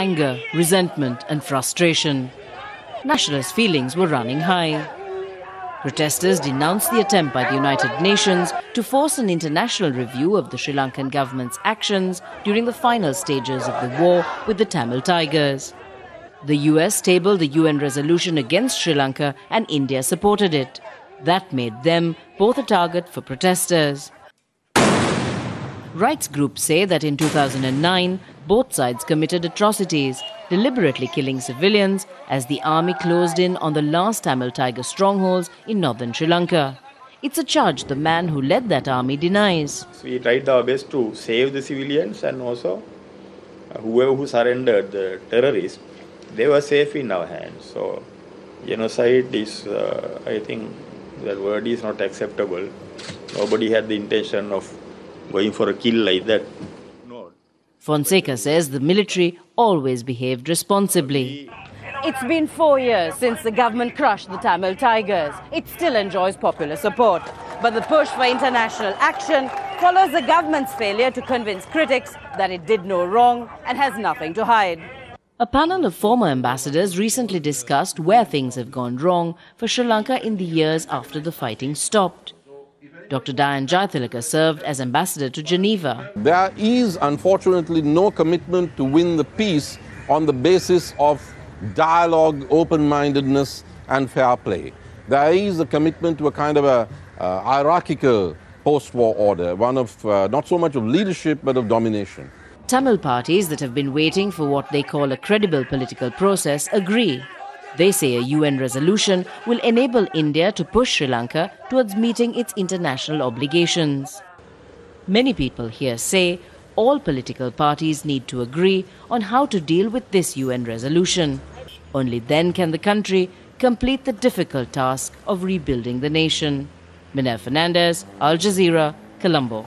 anger, resentment and frustration. Nationalist feelings were running high. Protesters denounced the attempt by the United Nations to force an international review of the Sri Lankan government's actions during the final stages of the war with the Tamil Tigers. The US tabled the UN resolution against Sri Lanka and India supported it. That made them both a target for protesters. Rights groups say that in 2009, both sides committed atrocities, deliberately killing civilians as the army closed in on the last Tamil Tiger strongholds in northern Sri Lanka. It's a charge the man who led that army denies. We tried our best to save the civilians, and also whoever who surrendered, the terrorists, they were safe in our hands. So genocide is, I think that word is not acceptable. Nobody had the intention of going for a kill like that. No. Fonseca says the military always behaved responsibly. It's been 4 years since the government crushed the Tamil Tigers. It still enjoys popular support. But the push for international action follows the government's failure to convince critics that it did no wrong and has nothing to hide. A panel of former ambassadors recently discussed where things have gone wrong for Sri Lanka in the years after the fighting stopped. Dr. Dayan Jayatillaka served as ambassador to Geneva. There is, unfortunately, no commitment to win the peace on the basis of dialogue, open-mindedness and fair play. There is a commitment to a kind of a hierarchical post-war order, one of not so much of leadership but of domination. Tamil parties that have been waiting for what they call a credible political process agree. They say a UN resolution will enable India to push Sri Lanka towards meeting its international obligations. Many people here say all political parties need to agree on how to deal with this UN resolution. Only then can the country complete the difficult task of rebuilding the nation. Minel Fernandez, Al Jazeera, Colombo.